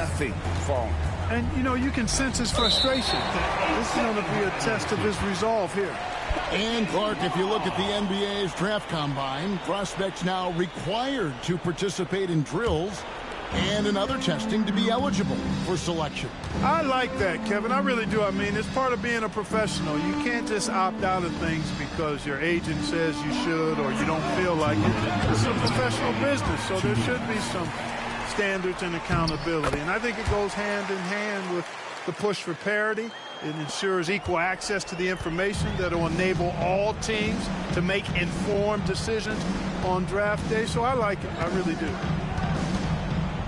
nothing falling. And, you know, you can sense his frustration. This is going to be a test of his resolve here. And, Clark, if you look at the NBA's draft combine, prospects now required to participate in drills and in other testing to be eligible for selection. I like that, Kevin. I really do. I mean, it's part of being a professional. You can't just opt out of things because your agent says you should or you don't feel like it. It's a professional business, so there should be some standards and accountability. And I think it goes hand in hand with the push for parity. It ensures equal access to the information that will enable all teams to make informed decisions on draft day. So I like it. I really do.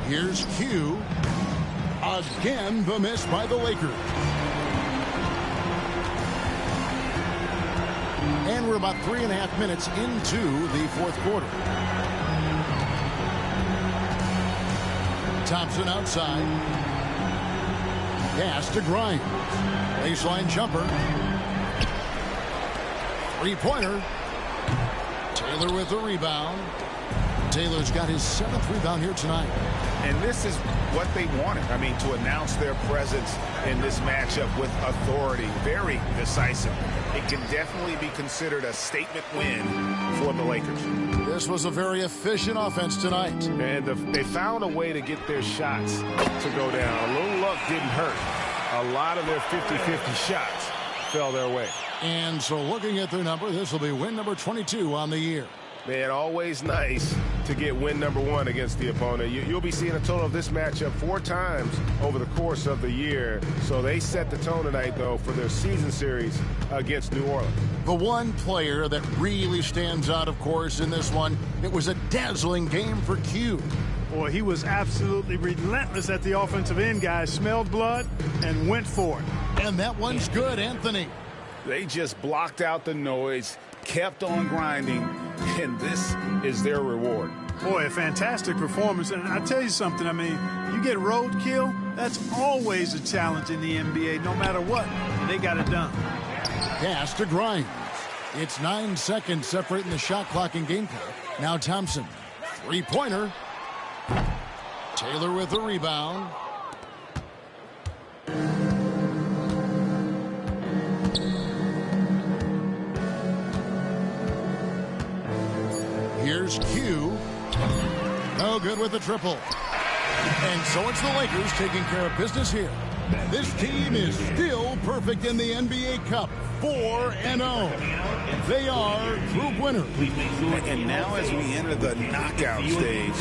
Here's Q. Again, the miss by the Lakers. And we're about 3.5 minutes into the fourth quarter. Thompson outside. Pass to Grimes. Baseline jumper. Three-pointer. Taylor with the rebound. Taylor's got his 7th rebound here tonight. And this is what they wanted. I mean, to announce their presence in this matchup with authority. Very decisive. It can definitely be considered a statement win for the Lakers. This was a very efficient offense tonight. And they found a way to get their shots to go down. A little luck didn't hurt. A lot of their 50-50 shots fell their way. And so looking at their number, this will be win number 22 on the year. Man, always nice to get win number 1 against the opponent. You'll be seeing a total of this matchup 4 times over the course of the year. So they set the tone tonight, though, for their season series against New Orleans. The one player that really stands out, of course, in this one, it was a dazzling game for Q. Boy, he was absolutely relentless at the offensive end, guys. Smelled blood and went for it. And that one's good, Anthony. They just blocked out the noise, kept on grinding, and this is their reward. Boy, a fantastic performance. And I'll tell you something, I mean, you get roadkill, that's always a challenge in the NBA, no matter what. And they got it done. Pass to Grimes. It's 9 seconds separating the shot clock and game clock. Now Thompson. Three-pointer. Taylor with the rebound. Here's Q. No good with the triple. And so it's the Lakers taking care of business here. This team is still perfect in the NBA Cup. 4-0. They are group winners. And now as we enter the knockout stage,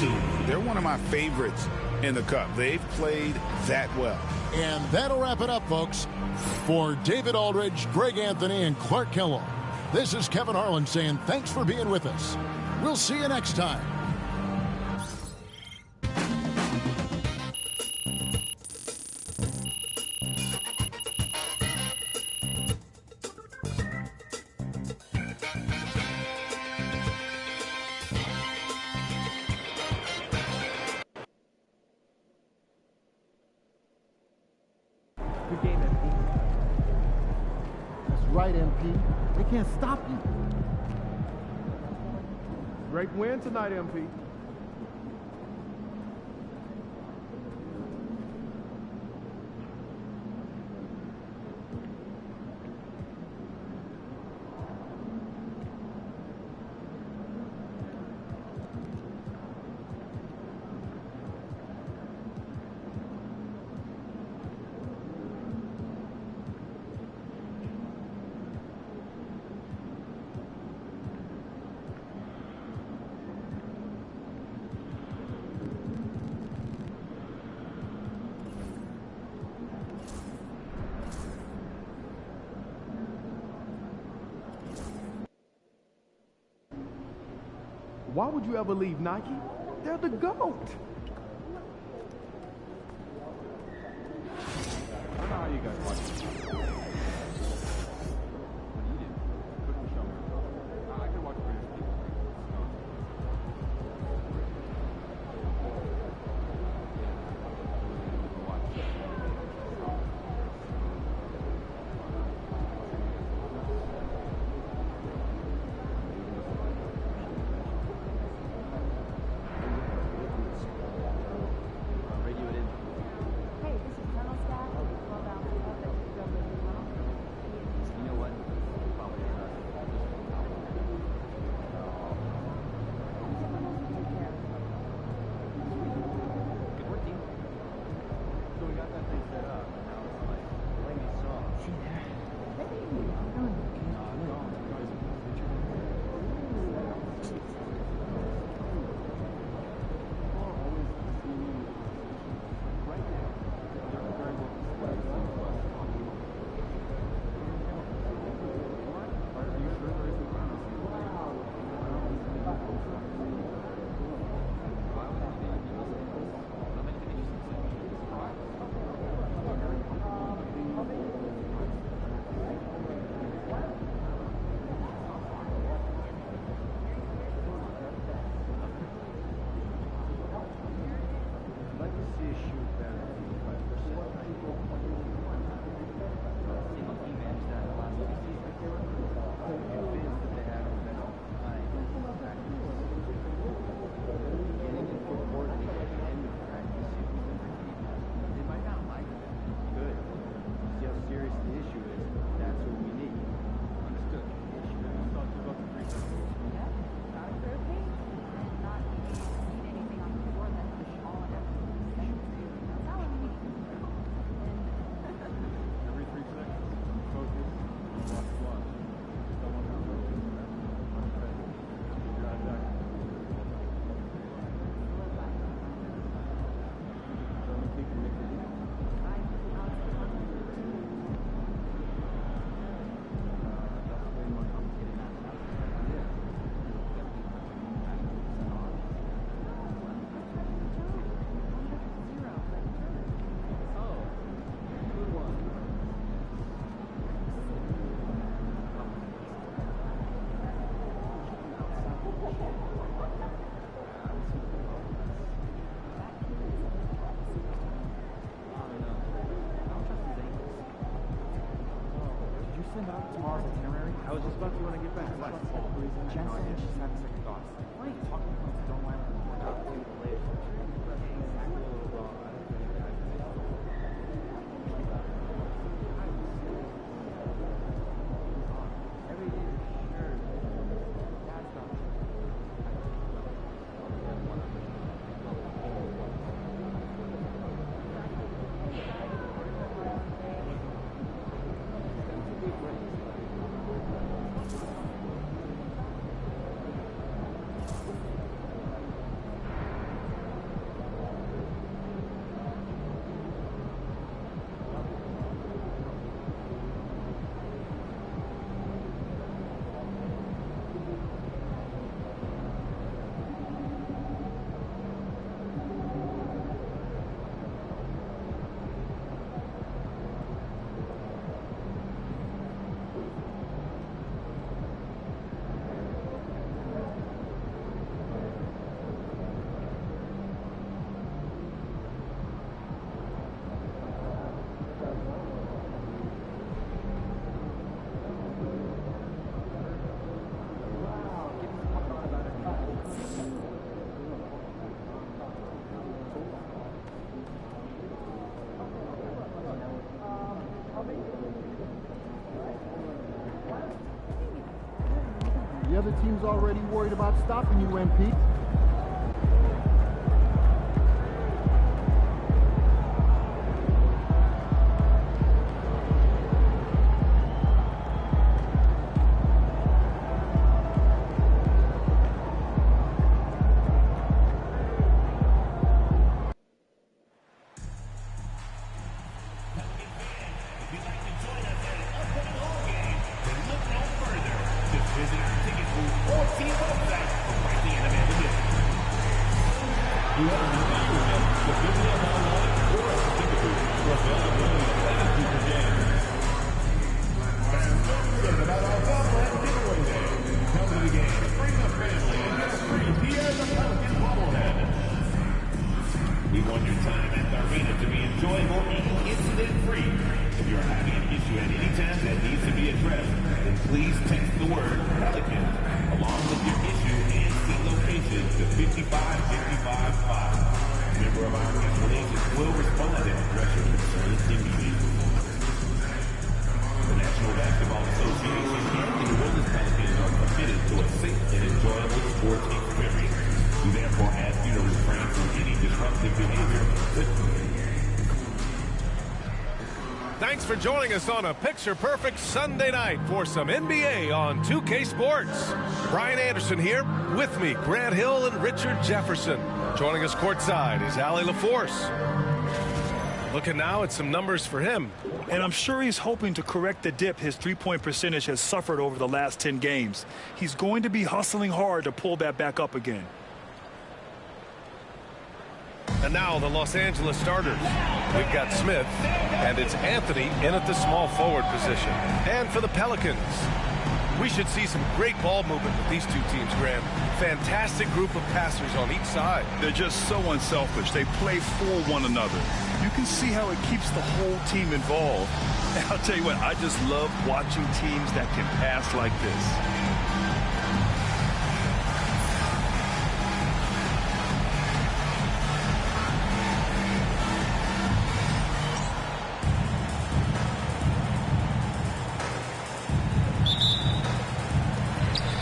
they're one of my favorites in the Cup. They've played that well. And that'll wrap it up, folks. For David Aldridge, Greg Anthony, and Clark Kellogg, this is Kevin Harlan saying thanks for being with us. We'll see you next time. Good game, MP. That's right, MP. They can't stop you. Great win tonight, MP. Why would you ever leave Nike? They're the GOAT. I don't know how you guys watch it. You did. Couldn't show me. I could watch it. tomorrow's itinerary? I was just about to when I get back. What? Jensen just having second thoughts. Why are you talking points that don't matter? We're not going to live. Every day is sure. That's not. The other team's already worried about stopping you, MP. We want your time at the arena to be enjoyable and incident-free. If you're having an issue at any time that needs to be addressed, then please text the word Pelican along with your issue and seat location to 55555. A member of our guest relations will respond and address your concerns immediately. The National Basketball Association and the New Orleans Pelicans are committed to a safe and enjoyable sports experience. We therefore ask you to refrain from any disruptive behavior. Thanks for joining us on a picture-perfect Sunday night for some NBA on 2K Sports. Brian Anderson here. With me, Grant Hill and Richard Jefferson. Joining us courtside is Allie LaForce. Looking now at some numbers for him. And I'm sure he's hoping to correct the dip his three-point percentage has suffered over the last 10 games. He's going to be hustling hard to pull that back up again. And now the Los Angeles starters. We've got Smith, and it's Anthony in at the small forward position. And for the Pelicans, we should see some great ball movement with these two teams, Graham. Fantastic group of passers on each side. They're just so unselfish. They play for one another. You can see how it keeps the whole team involved. And I'll tell you what, I just love watching teams that can pass like this.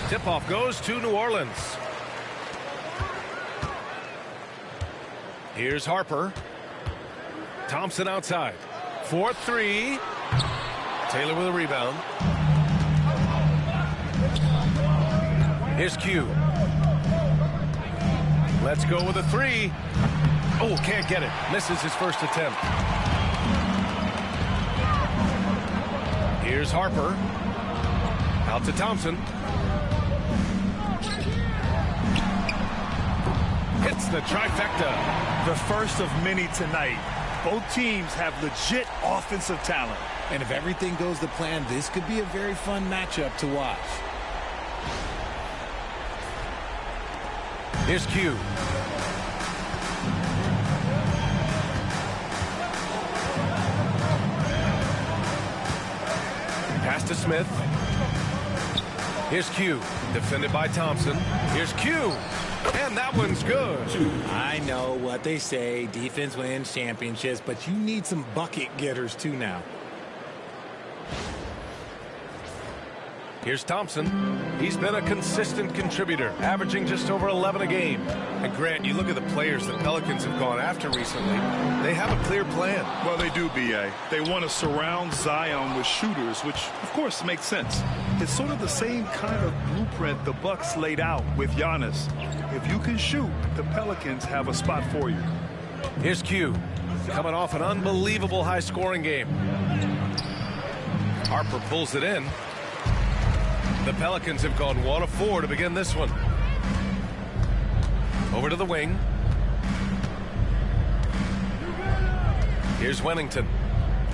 Tip-off goes to New Orleans. Here's Harper. Thompson outside. 4-3. Taylor with a rebound. Here's Q. Let's go with a three. Oh, can't get it. Misses his first attempt. Here's Harper. Out to Thompson. Hits the trifecta. The first of many tonight. Both teams have legit offensive talent. And if everything goes to plan, this could be a very fun matchup to watch. Here's Q. Pass to Smith. Here's Q, defended by Thompson. Here's Q, and that one's good. I know what they say, defense wins championships, but you need some bucket getters too now. Here's Thompson. He's been a consistent contributor, averaging just over 11 a game. And Grant, you look at the players the Pelicans have gone after recently. They have a clear plan. Well, they do, B.A. They want to surround Zion with shooters, which, of course, makes sense. It's sort of the same kind of blueprint the Bucks laid out with Giannis. If you can shoot, the Pelicans have a spot for you. Here's Q, coming off an unbelievable high-scoring game. Harper pulls it in. The Pelicans have gone 1 of 4 to begin this one. Over to the wing. Here's Wennington.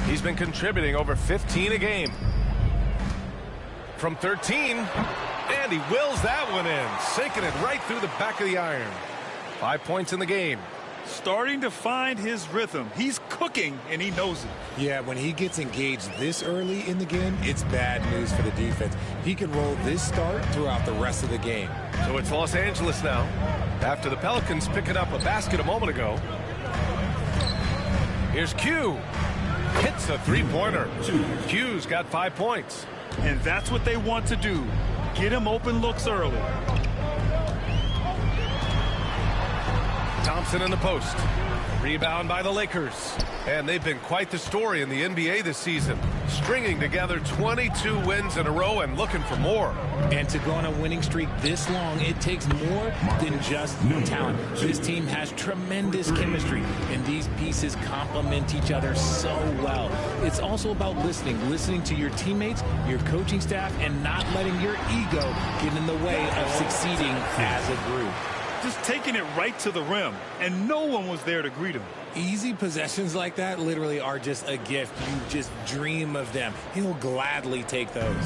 He's been contributing over 15 a game. From 13, and he wills that one in, sinking it right through the back of the iron. 5 points in the game. Starting to find his rhythm. He's cooking, and he knows it. Yeah, when he gets engaged this early in the game, it's bad news for the defense. He can roll this start throughout the rest of the game. So it's Los Angeles now, after the Pelicans picking up a basket a moment ago. Here's Q. Hits a three-pointer. Q's got 5 points. And that's what they want to do. Get him open looks early. Thompson in the post. Rebound by the Lakers. And they've been quite the story in the NBA this season. Stringing together 22 wins in a row and looking for more. And to go on a winning streak this long, it takes more than just talent. This team has tremendous chemistry, and these pieces complement each other so well. It's also about listening to your teammates, your coaching staff, and not letting your ego get in the way of succeeding as a group. Just taking it right to the rim, and no one was there to greet him. Easy possessions like that literally are just a gift. You just dream of them. He'll gladly take those.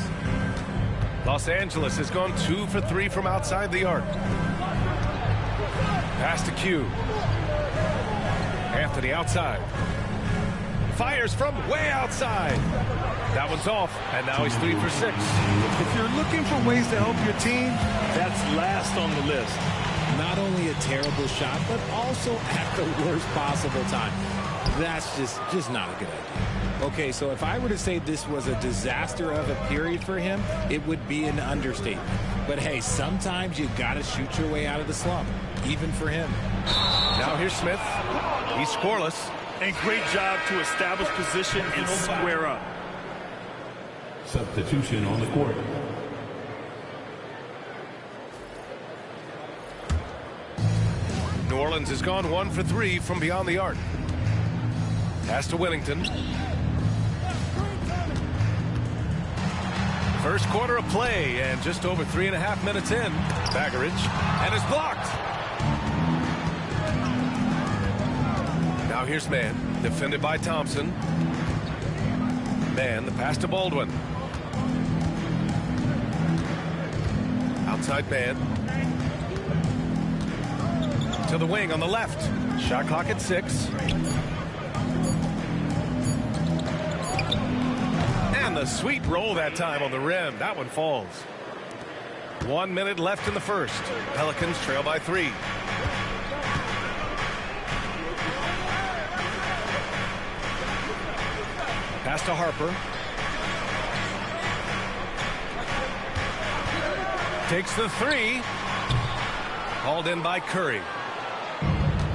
Los Angeles has gone 2 for 3 from outside the arc. Pass to Q. Anthony outside. Fires from way outside. That one's off, and now he's 3 for 6. If you're looking for ways to help your team, that's last on the list. Not only a terrible shot, but also at the worst possible time. That's just not a good idea. Okay, so if I were to say this was a disaster of a period for him, it would be an understatement. But hey, sometimes you gotta shoot your way out of the slump, even for him. Now here's Smith. He's scoreless. And great job to establish position and square up. Substitution on the court. New Orleans has gone 1 for 3 from beyond the arc. Pass to Wennington. First quarter of play, and just over 3.5 minutes in. Baggerich, and is blocked. Now here's Mann, defended by Thompson. Mann, the pass to Baldwin. Outside Mann. To the wing on the left. Shot clock at 6. And the sweet roll that time on the rim. That one falls. 1 minute left in the first. Pelicans trail by 3. Pass to Harper. Takes the 3. Hauled in by Curry.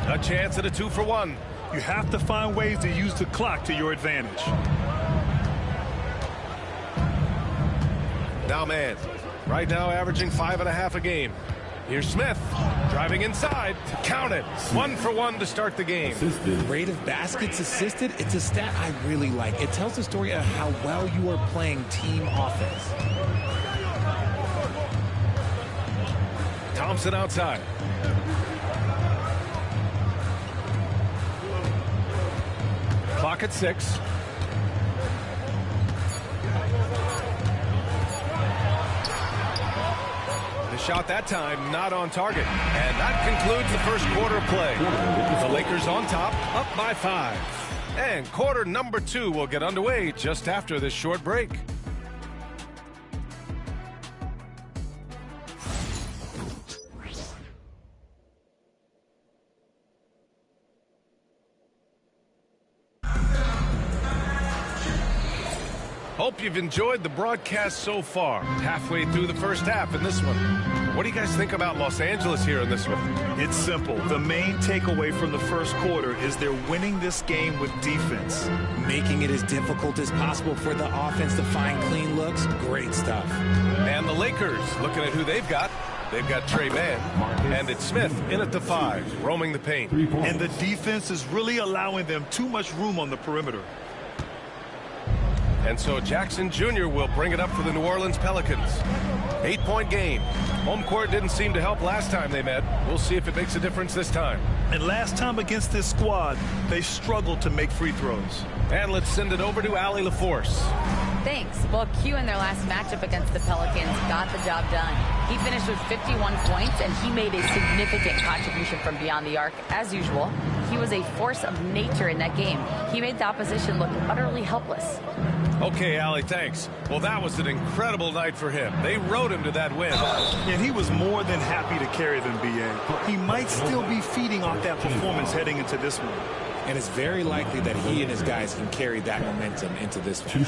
A chance at a 2 for 1. You have to find ways to use the clock to your advantage. Now Mann, right now averaging 5.5 a game. Here's Smith, driving inside. Count it. 1 for 1 to start the game. Rate of baskets assisted, it's a stat I really like. It tells the story of how well you are playing team offense. Thompson outside. Clock at 6. The shot that time not on target. And that concludes the first quarter of play. The Lakers on top, up by 5. And quarter number 2 will get underway just after this short break. Hope you've enjoyed the broadcast so far. Halfway through the first half in this one. What do you guys think about Los Angeles here in this one? It's simple. The main takeaway from the first quarter is they're winning this game with defense. Making it as difficult as possible for the offense to find clean looks. Great stuff. And the Lakers, looking at who they've got. They've got Trey Mann, and it's Smith in at the 5, roaming the paint. And the defense is really allowing them too much room on the perimeter. And so Jackson Jr. will bring it up for the New Orleans Pelicans. 8-point game. Home court didn't seem to help last time they met. We'll see if it makes a difference this time. And last time against this squad, they struggled to make free throws. And let's send it over to Allie LaForce. Thanks. Well, Q in their last matchup against the Pelicans got the job done. He finished with 51 points, and he made a significant contribution from beyond the arc, as usual. He was a force of nature in that game. He made the opposition look utterly helpless. Okay, Allie, thanks. Well, that was an incredible night for him. They rode him to that win. And he was more than happy to carry them, B.A. He might still be feeding off that performance heading into this one. And it's very likely that he and his guys can carry that momentum into this one.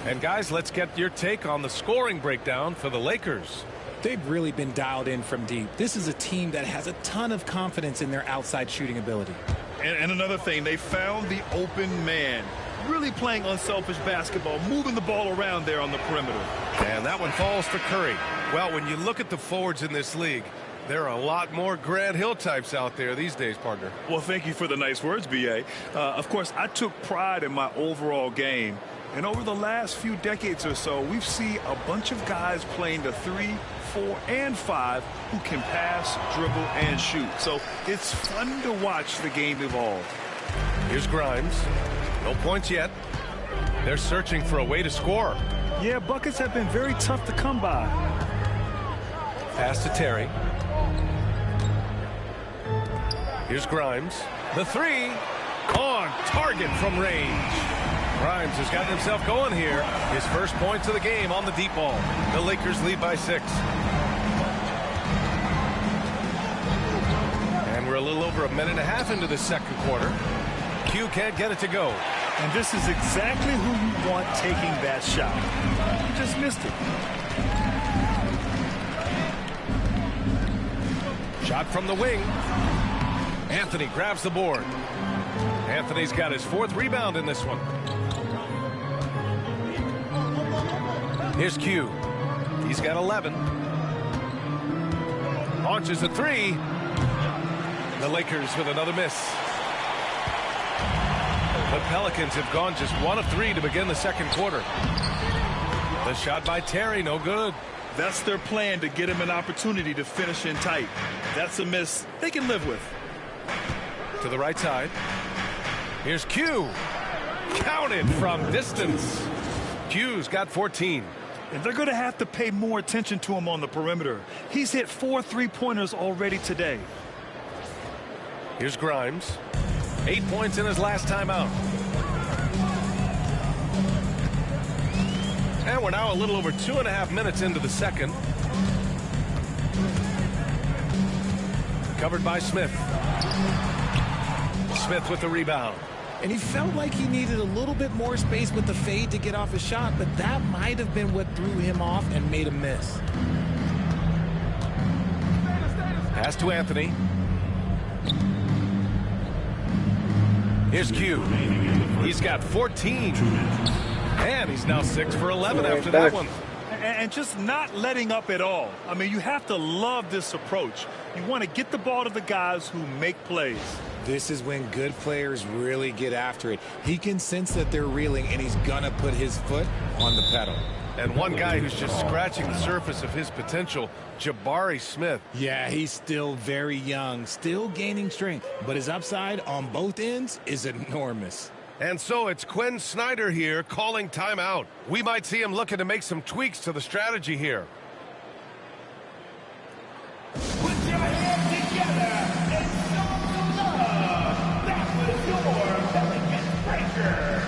And guys, let's get your take on the scoring breakdown for the Lakers. They've really been dialed in from deep. This is a team that has a ton of confidence in their outside shooting ability. And another thing, they found the open man. Really playing unselfish basketball, moving the ball around there on the perimeter. And that one falls to Curry. Well, when you look at the forwards in this league, there are a lot more Grant Hill types out there these days, partner. Well, thank you for the nice words, B.A. Of course, I took pride in my overall game. And over the last few decades or so, we've seen a bunch of guys playing the 3, 4, and 5 who can pass, dribble, and shoot. So it's fun to watch the game evolve. Here's Grimes. No points yet. They're searching for a way to score. Yeah, buckets have been very tough to come by. Pass to Terry. Here's Grimes. The 3 on target from range. Grimes has gotten himself going here. His first points of the game on the deep ball. The Lakers lead by 6. And we're a little over a minute and a half into the second quarter. Q can't get it to go. And this is exactly who you want taking that shot. You just missed it. Shot from the wing. Anthony grabs the board. Anthony's got his 4th rebound in this one. Here's Q. He's got 11. Launches a 3. The Lakers with another miss. The Pelicans have gone just 1 of 3 to begin the second quarter. The shot by Terry, no good. That's their plan, to get him an opportunity to finish in tight. That's a miss they can live with. To the right side. Here's Q. Counted from distance. Q's got 14. And they're going to have to pay more attention to him on the perimeter. He's hit 4 3-pointers already today. Here's Grimes. 8 points in his last time out. And we're now a little over 2.5 minutes into the second. Covered by Smith. Smith with the rebound. And he felt like he needed a little bit more space with the fade to get off his shot, but that might have been what threw him off and made him miss. Pass to Anthony. Here's Q. He's got 14. And he's now 6 for 11 after that one. And just not letting up at all. I mean, you have to love this approach. You want to get the ball to the guys who make plays. This is when good players really get after it. He can sense that they're reeling, and he's going to put his foot on the pedal. And one guy who's just scratching the surface of his potential, Jabari Smith. Yeah, he's still very young, still gaining strength, but his upside on both ends is enormous. And so it's Quinn Snyder here calling timeout. We might see him looking to make some tweaks to the strategy here. Put your hands together and show some love. That was your Pelicans breaker.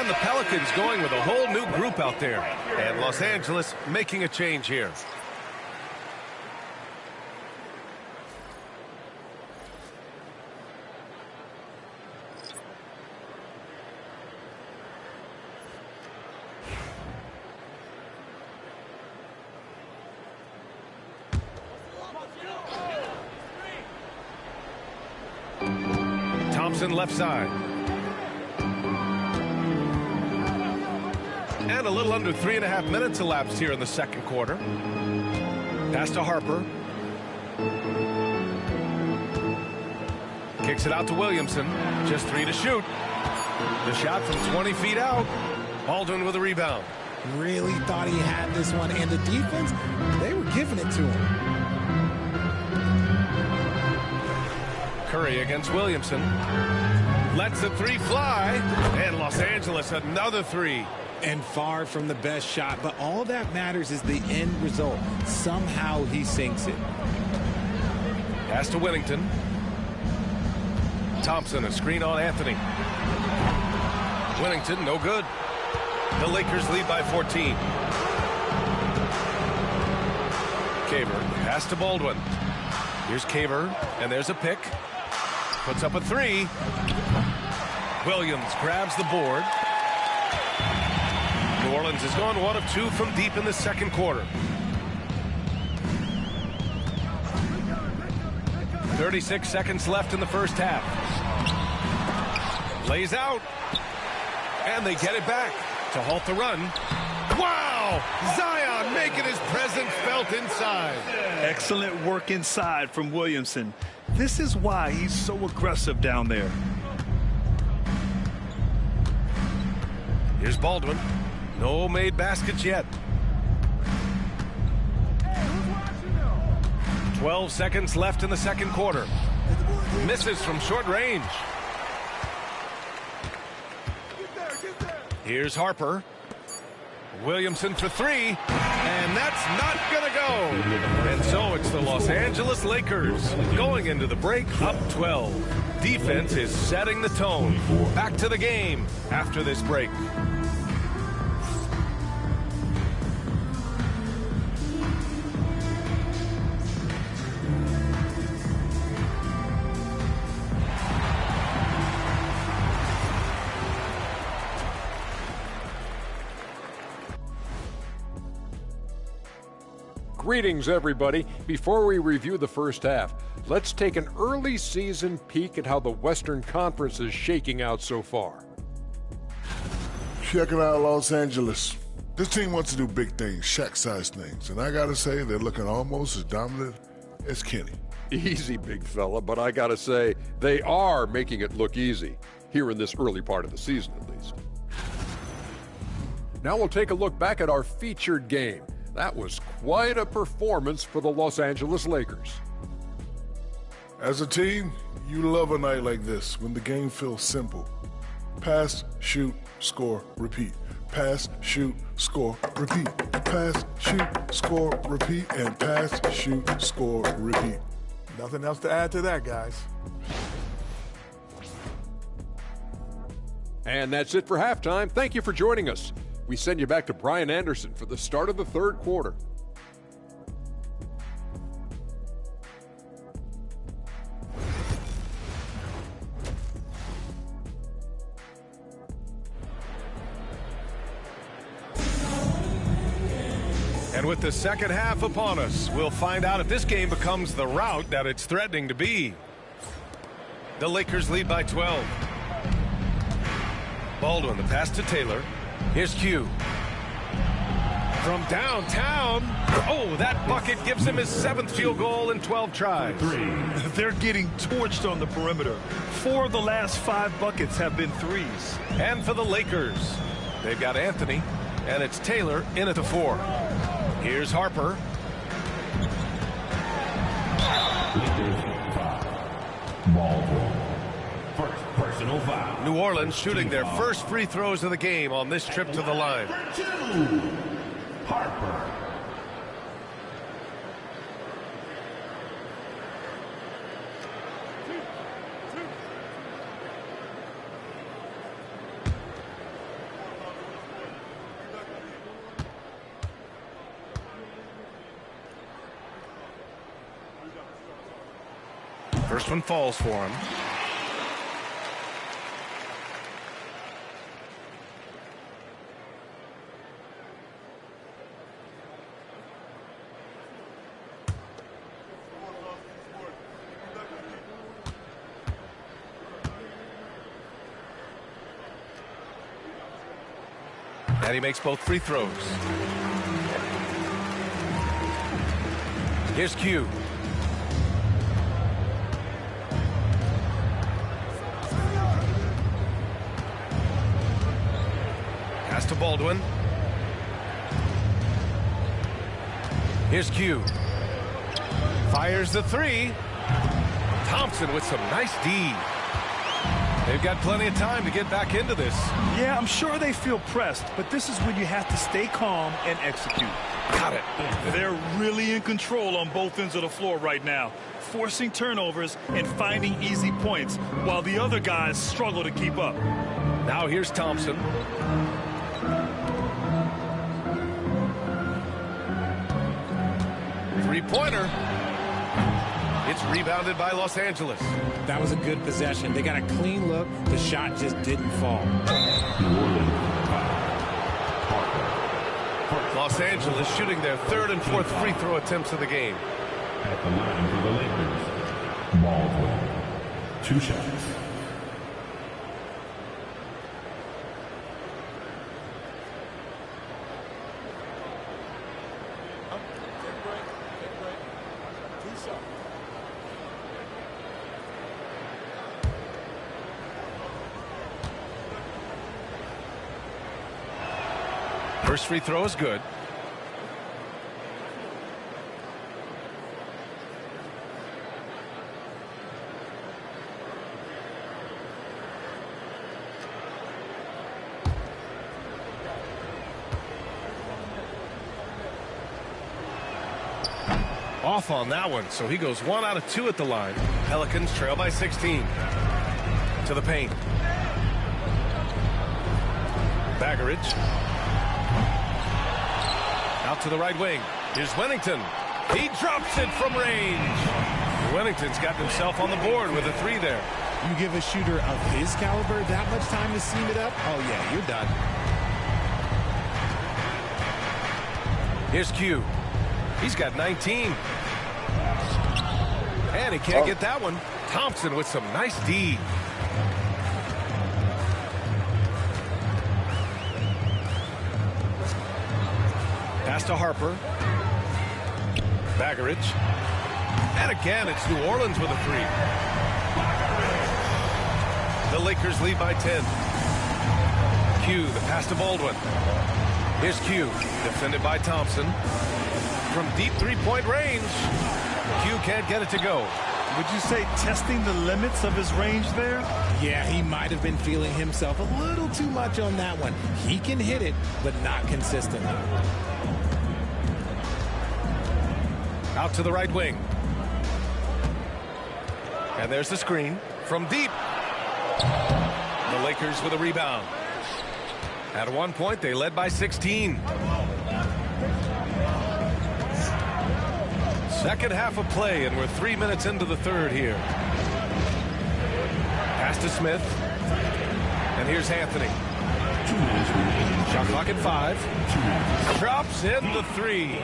And the Pelicans going with a whole new group out there. And Los Angeles making a change here. Thompson left side. And a little under 3.5 minutes elapsed here in the second quarter. Pass to Harper. Kicks it out to Williamson. Just 3 to shoot. The shot from 20 feet out. Baldwin with a rebound. Really thought he had this one. And the defense, they were giving it to him. Curry against Williamson. Lets the 3 fly. And Los Angeles another 3. And far from the best shot, but all that matters is the end result. Somehow he sinks it. Pass to Whittington. Thompson, a screen on Anthony. Whittington, no good. The Lakers lead by 14. Caver, pass to Baldwin. Here's Caver, and there's a pick. Puts up a 3. Williams grabs the board. New Orleans has gone 1 of 2 from deep in the second quarter. 36 seconds left in the first half. Lays out. And they get it back to halt the run. Wow! Zion making his presence felt inside. Excellent work inside from Williamson. This is why he's so aggressive down there. Here's Baldwin. No made baskets yet. 12 seconds left in the second quarter. Misses from short range. Here's Harper. Williamson for 3. And that's not going to go. And so it's the Los Angeles Lakers going into the break up 12. Defense is setting the tone. Back to the game after this break. Greetings, everybody. Before we review the first half, let's take an early season peek at how the Western Conference is shaking out so far. Checking out Los Angeles. This team wants to do big things, Shaq-sized things, and I gotta say they're looking almost as dominant as Kenny. Easy, big fella, but I gotta say they are making it look easy, here in this early part of the season at least. Now we'll take a look back at our featured game. That was quite a performance for the Los Angeles Lakers. As a team, you love a night like this when the game feels simple. Pass, shoot, score, repeat. Pass, shoot, score, repeat. Pass, shoot, score, repeat. And pass, shoot, score, repeat. Nothing else to add to that, guys. And that's it for halftime. Thank you for joining us. We send you back to Brian Anderson for the start of the third quarter. And with the second half upon us, we'll find out if this game becomes the rout that it's threatening to be. The Lakers lead by 12. Baldwin, the pass to Taylor. Here's Q. From downtown. Oh, that bucket gives him his 7th field goal in 12 tries. They're getting torched on the perimeter. 4 of the last 5 buckets have been threes. And for the Lakers, they've got Anthony, and it's Taylor in at the 4. Here's Harper. Personal foul. New Orleans shooting their first free throws of the game on this trip to the line. Harper. First one falls for him. And he makes both free throws. Here's Q. Pass to Baldwin. Here's Q. Fires the three. Thompson with some nice D. They've got plenty of time to get back into this. Yeah, I'm sure they feel pressed, but this is when you have to stay calm and execute. Got it. They're really in control on both ends of the floor right now, forcing turnovers and finding easy points while the other guys struggle to keep up. Now here's Thompson. Three-pointer. It's rebounded by Los Angeles. That was a good possession. They got a clean look. The shot just didn't fall. Los Angeles shooting their third and fourth free throw attempts of the game. At the line for the Lakers, Baldwin. 2 shots. First free throw is good. Off on that one, so he goes 1 out of 2 at the line. Pelicans trail by 16. To the paint. Baggeridge. Out to the right wing. Here's Wennington. He drops it from range. Wennington's got himself on the board with a 3 there. You give a shooter of his caliber that much time to seam it up? Oh, yeah, you're done. Here's Q. He's got 19. And he can't get that one. Thompson with some nice D. Pass to Harper. Baggeridge. And again, it's New Orleans with a 3. The Lakers lead by 10. Q, the pass to Baldwin. Here's Q, defended by Thompson. From deep three-point range, Q can't get it to go. Would you say testing the limits of his range there? Yeah, he might have been feeling himself a little too much on that one. He can hit it, but not consistently. Out to the right wing. And there's the screen from deep. The Lakers with a rebound. At one point, they led by 16. Second half of play, and we're 3 minutes into the third here. Pass to Smith. And here's Anthony. 2 minutes remaining. Shot clock at 5. Drops in the 3.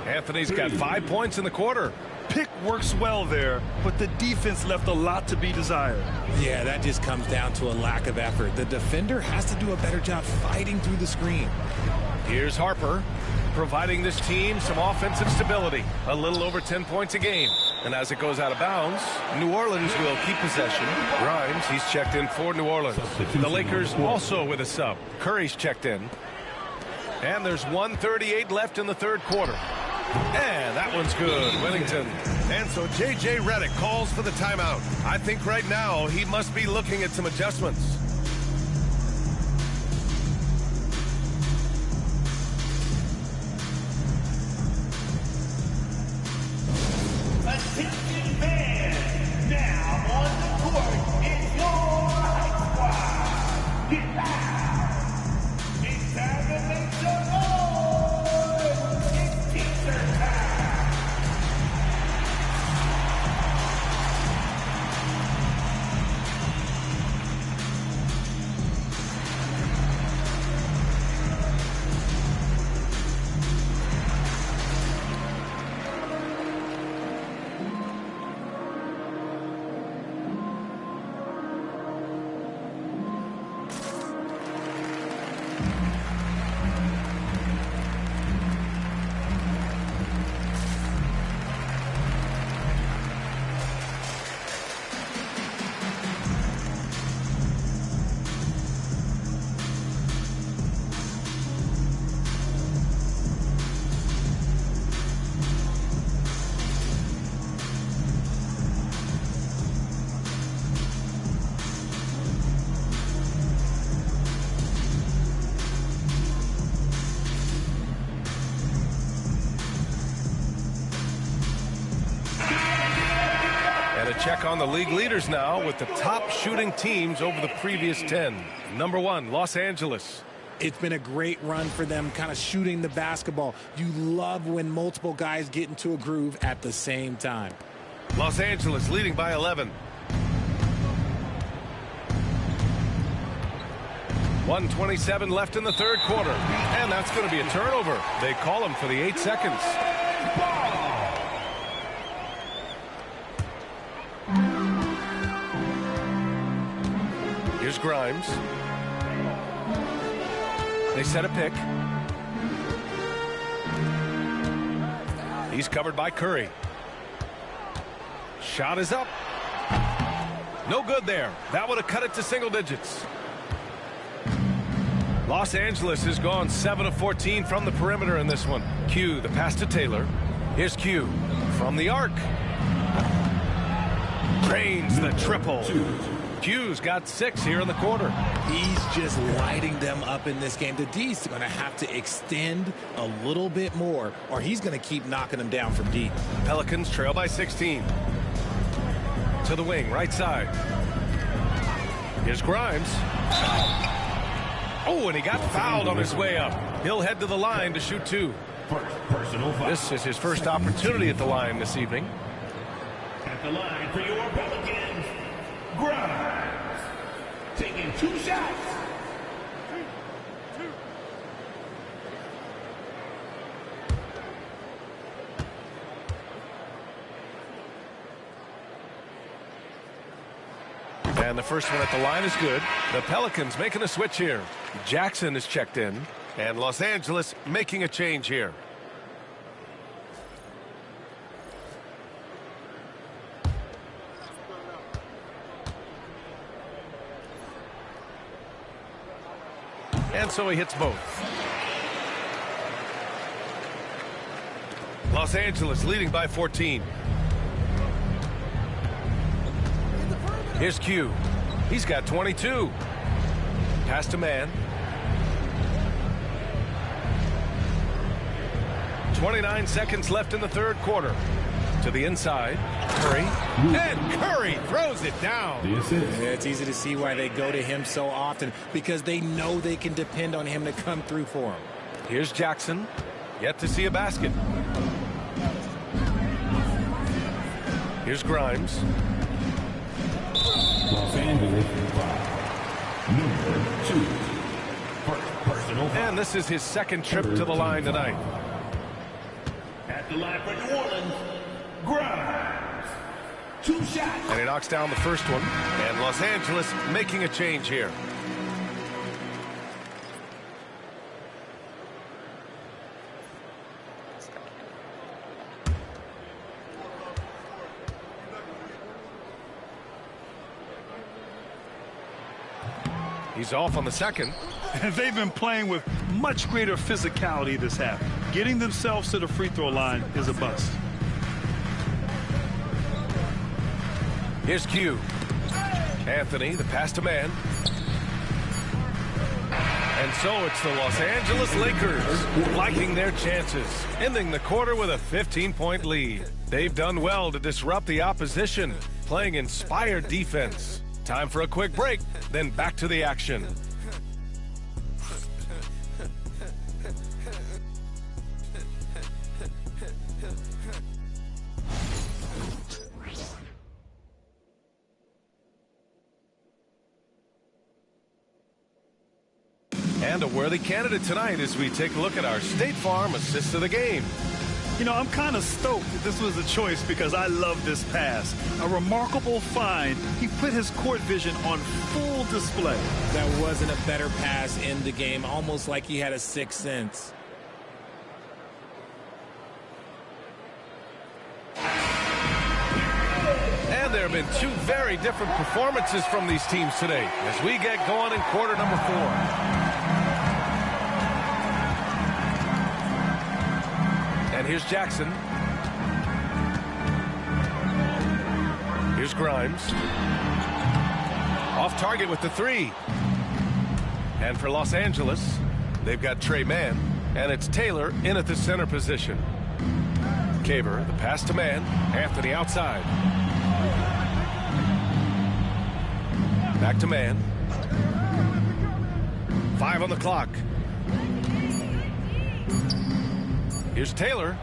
Anthony's got 5 points in the quarter. Pick works well there, but the defense left a lot to be desired. Yeah, that just comes down to a lack of effort. The defender has to do a better job fighting through the screen. Here's Harper, providing this team some offensive stability. A little over 10 points a game. And as it goes out of bounds, New Orleans will keep possession. Grimes, he's checked in for New Orleans. The Lakers also with a sub. Curry's checked in. And there's 1:38 left in the third quarter. And that one's good. Wennington. And so J.J. Redick calls for the timeout. I think right now he must be looking at some adjustments. Attention fans, now on the court, it's your high squad. Get loud. It's time to make some noise. It's teacher time. Check on the league leaders now with the top shooting teams over the previous 10. Number 1, Los Angeles. It's been a great run for them, kind of shooting the basketball. You love when multiple guys get into a groove at the same time. Los Angeles leading by 11. 1:27 left in the third quarter. And that's going to be a turnover. They call him for the 8 seconds. Here's Grimes. They set a pick. He's covered by Curry. Shot is up. No good there. That would have cut it to single digits. Los Angeles has gone 7 of 14 from the perimeter in this one. Q, the pass to Taylor. Here's Q from the arc. Drains the triple. Q's got 6 here in the quarter. He's just lighting them up in this game. The D's going to have to extend a little bit more, or he's going to keep knocking them down from deep. Pelicans trail by 16. To the wing, right side. Here's Grimes. Oh, and he got fouled on his way up. He'll head to the line to shoot 2. Personal foul. This is his first opportunity at the line this evening. At the line for your Pelicans, Grimes, taking 2 shots. And the first one at the line is good. The Pelicans making a switch here. Jackson is checked in, and Los Angeles making a change here. And so he hits both. Los Angeles leading by 14. Here's Q. He's got 22. Pass to man. 29 seconds left in the third quarter. To the inside. Curry. And Curry throws it down. Yeah, it's easy to see why they go to him so often, because they know they can depend on him to come through for them. Here's Jackson. Yet to see a basket. Here's Grimes. Los Angeles number 2. Personal foul. And this is his second trip to the line tonight. At the line for New Orleans, Grimes. 2 shots. And he knocks down the first one. And Los Angeles making a change here. He's off on the second. They've been playing with much greater physicality this half. Getting themselves to the free throw line is a bust. Here's Q. Anthony, the pass to man. And so it's the Los Angeles Lakers liking their chances, ending the quarter with a 15-point lead. They've done well to disrupt the opposition, playing inspired defense. Time for a quick break, then back to the action. And a worthy candidate tonight as we take a look at our State Farm assist of the game. You know, I'm kind of stoked that this was a choice because I love this pass. A remarkable find. He put his court vision on full display. That wasn't a better pass in the game, almost like he had a sixth sense. And there have been two very different performances from these teams today as we get going in quarter number 4. And here's Jackson. Here's Grimes. Off target with the 3. And for Los Angeles, they've got Trey Mann, and it's Taylor in at the center position. Caver, the pass to Mann. Anthony outside. Back to Mann. 5 on the clock. Here's Taylor.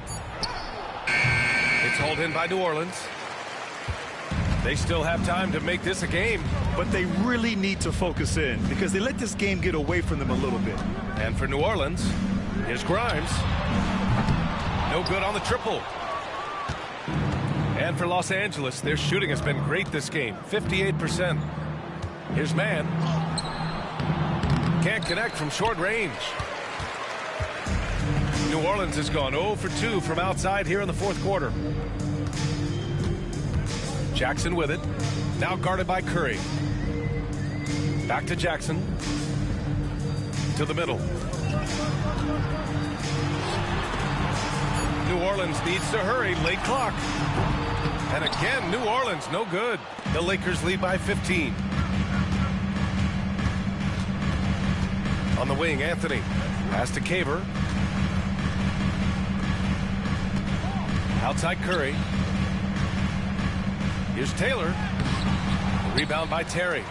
It's hauled in by New Orleans. They still have time to make this a game. But they really need to focus in because they let this game get away from them a little bit. And for New Orleans, here's Grimes. No good on the triple. And for Los Angeles, their shooting has been great this game, 58%. Here's Mann. Can't connect from short range. New Orleans has gone 0 for 2 from outside here in the fourth quarter. Jackson with it. Now guarded by Curry. Back to Jackson. To the middle. New Orleans needs to hurry. Late clock. And again, New Orleans no good. The Lakers lead by 15. On the wing, Anthony. Pass to Caver. Outside Curry. Here's Taylor. Rebound by Terry.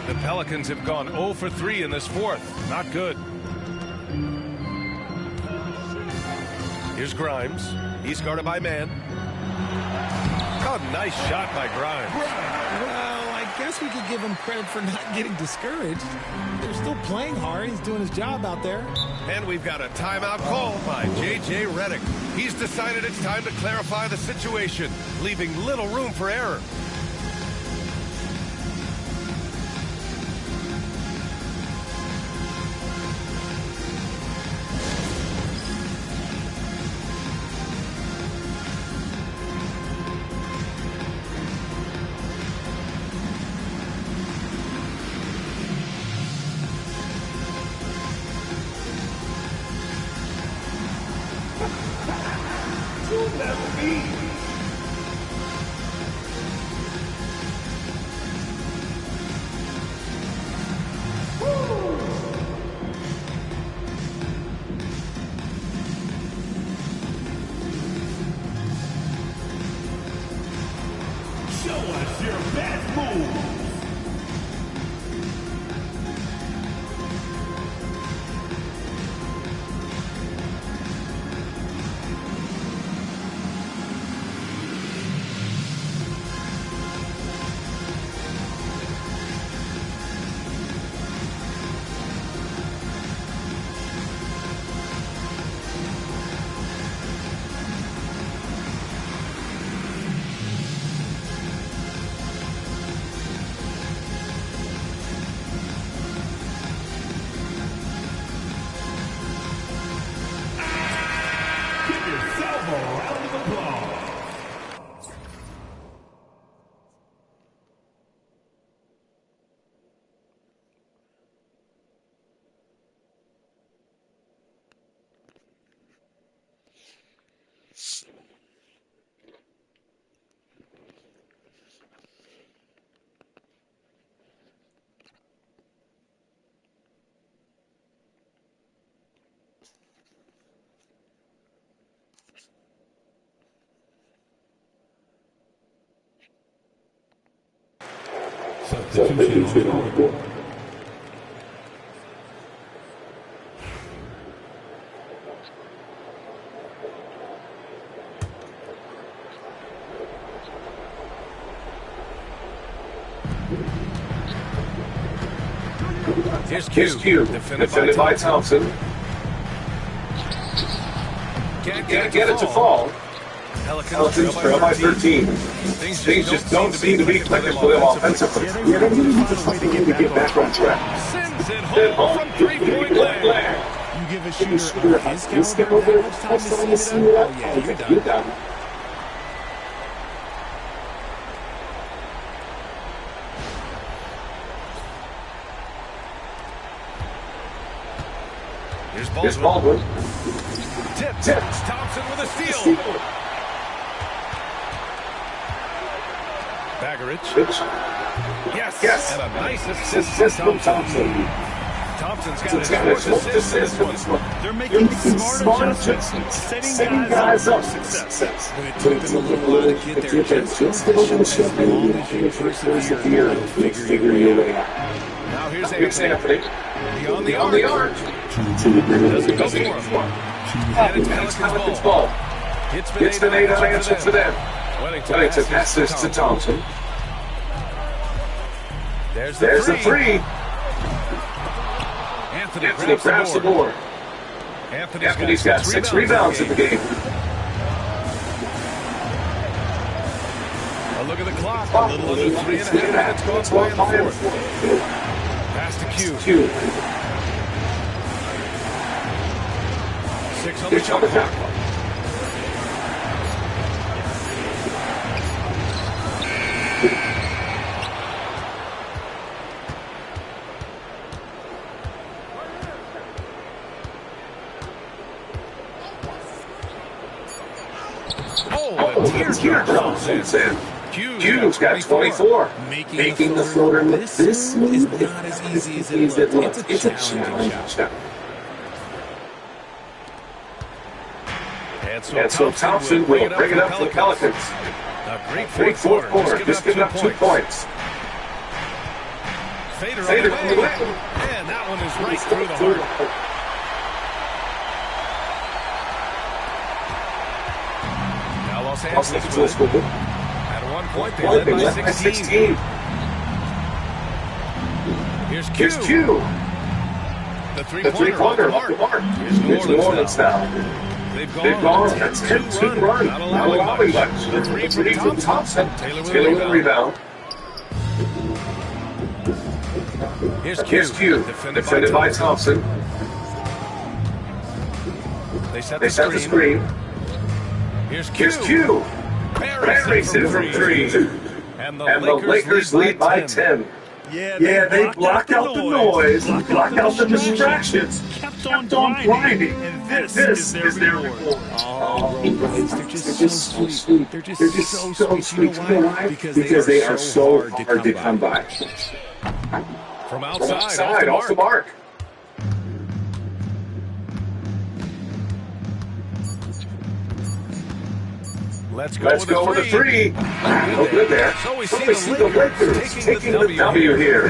The Pelicans have gone 0 for 3 in this fourth. Not good. Here's Grimes. He's guarded by Mann. Oh, nice shot by Grimes. Well, I guess we could give him credit for not getting discouraged. They're still playing hard. He's doing his job out there. And we've got a timeout called by J.J. Redick. He's decided it's time to clarify the situation, leaving little room for error. Substitution on the court. Here's Q. Defended by Thompson. can't get it to fall. Pelicans trail by 13. Things just don't seem to be clicking for them offensively. Yeah, they really need to find a way to get back on track. Sends it home from three-point land. You give a shooter of his caliber that much time to see it up? Oh, yeah, you're done. Here's Baldwin. Tip. Thompson with a steal. Baggerich. Yes. And a nice assist from Thompson. Thompson's got his fourth assist in this one. They're making smart adjustments, setting guys up for success. It took them a little while to get there. Just as long as you persevere, you'll figure your way out. Now here's Anthony. Beyond the arc. Doesn't go for him. And it's Pelicans ball. It's been 8 answer for them. Wellington passes to Thompson. There's the three. Anthony grabs the board. Anthony's got 6 rebounds in the game. A look at the clock. A little under 3.5 minutes gone by in the fourth. Pass to Q. 6 on the shot clock. Teardrop since then. Q's got 24. Making the floater look this is not as easy as it looks. It's a challenging shot. And so Thompson will bring it up for the Pelicans. A great fourth quarter. Just giving up 2 points. Fader on the way. And that one is right through the heart. Los Angeles with it. At one point, they led by 16. Here's Q. The three-pointer off the mark. Here's New Orleans now. They've gone. That's 10-2 run. Not allowing much. The three from Thompson. Taylor with the rebound. Here's Q. Defended by Thompson. They set the screen. Here's Q. Buries it from 3. And the Lakers lead by 10. Yeah, they blocked out the noise, blocked out the distractions, kept on grinding, and this is their reward. Oh, they're just so sweet. They're just so sweet. You know why? Because they are so hard to come by. From outside, off the mark. Let's go with a 3. No good there. So we see the Lakers taking the W here.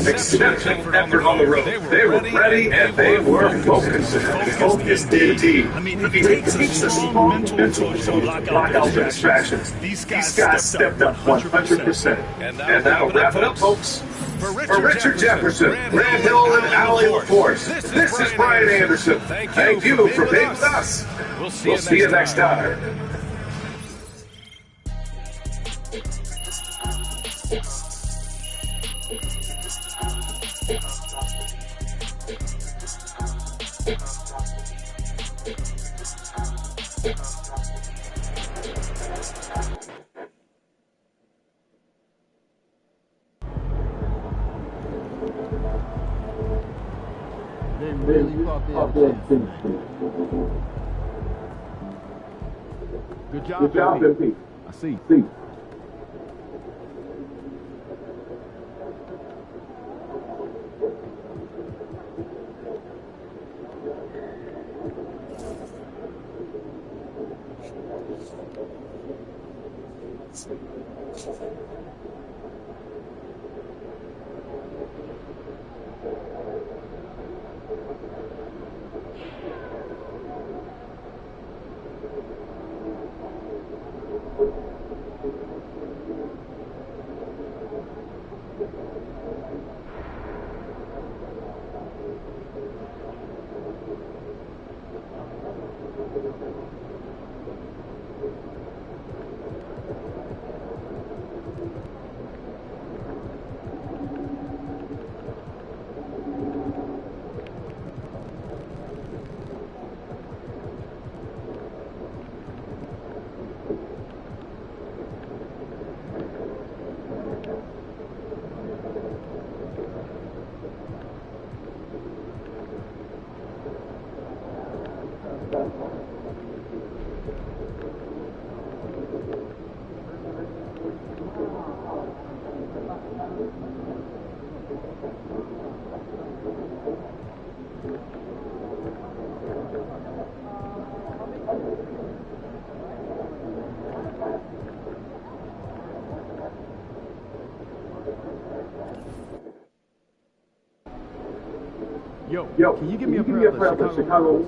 Exceptional effort on the road. They were ready and they were focused. Focused indeed. I mean, it takes a strong mental to block out the distractions. These guys stepped up 100%. And that'll wrap it up, folks. For Richard Jefferson, Grant Hill, and Allie LaForce, this is Brian Anderson. Thank you for being with us. We'll see you next time. They really thought they had a chance. Good job, MP. I see. Yo, can you give me a prayer of the Chicago?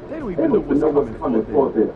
They don't even know what's coming for them.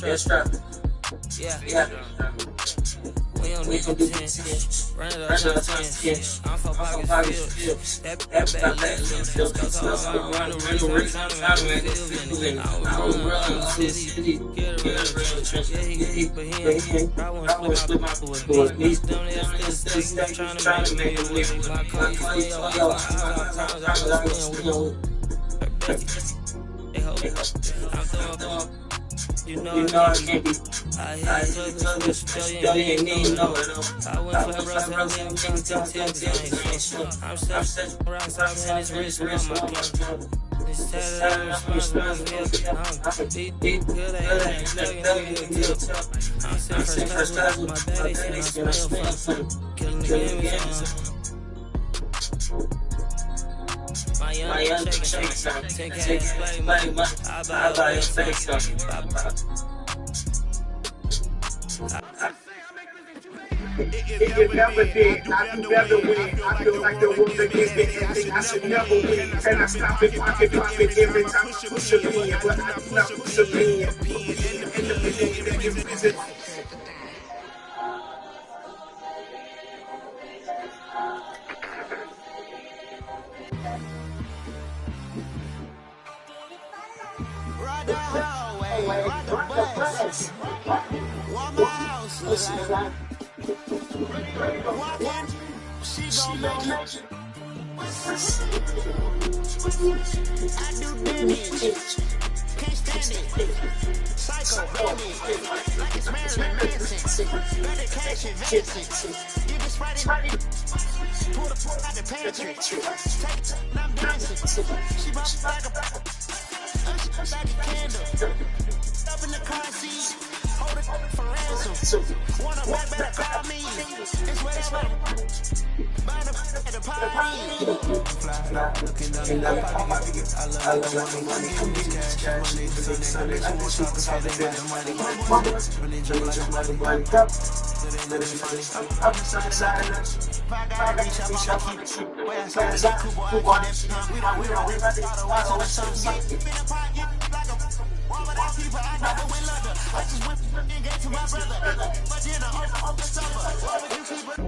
Yes, sir. Yeah. We don't need no 10. Run it up to 10. I'm for pockets filled. That bad left. Cause I'm running around trying to make it living. I was running the city. Get around. Yeah, he ain't. I won't split my foot. These dumb ass still trying to make it living. My car is way off. I promise I was Hey, hold I'm throwing You know I can't be. I hear you ain't need no. I went for Russ, I live in 10 I'm set rocks out and his wrist on my gun. This Saturday responsibility. Deep good ass, I'm sitting first class with my bad, they saying I smell from killing the game. My young shaking, take ass, play money, I buy a fake stuff. It never did. I do better win. I feel like the world that gives me everything. I should never win. And I stop it, pop it every time I push a pin. But I do not push a pin. And the pin is it. Ride the hallway, ride the bus. Walk my house, walk in, she gon' make it. I do damage, can't stand it. Psycho, baby, like it's Marilyn Manson. Better cash advancing. Give it right in. Pull the fork out the pantry. Take it, I'm dancing. She bumps like a like a candle. Up in the car seat. Hold it for ransom. Wanna back, better call me. It's whatever. Buy the party. Fly, looking down in the pocket. I love the money. Give me cash. Monday to Sunday. I won't talk about it. Really jump like a money cup. I'm just if I gotta reach up, I'ma keep it. Where I say, cool boy, we don't rip out the watch on the sun. Been a pocket like a wall without people. I never went London. I just went and gave to my brother. But then I'm the summer. Why would you keep it?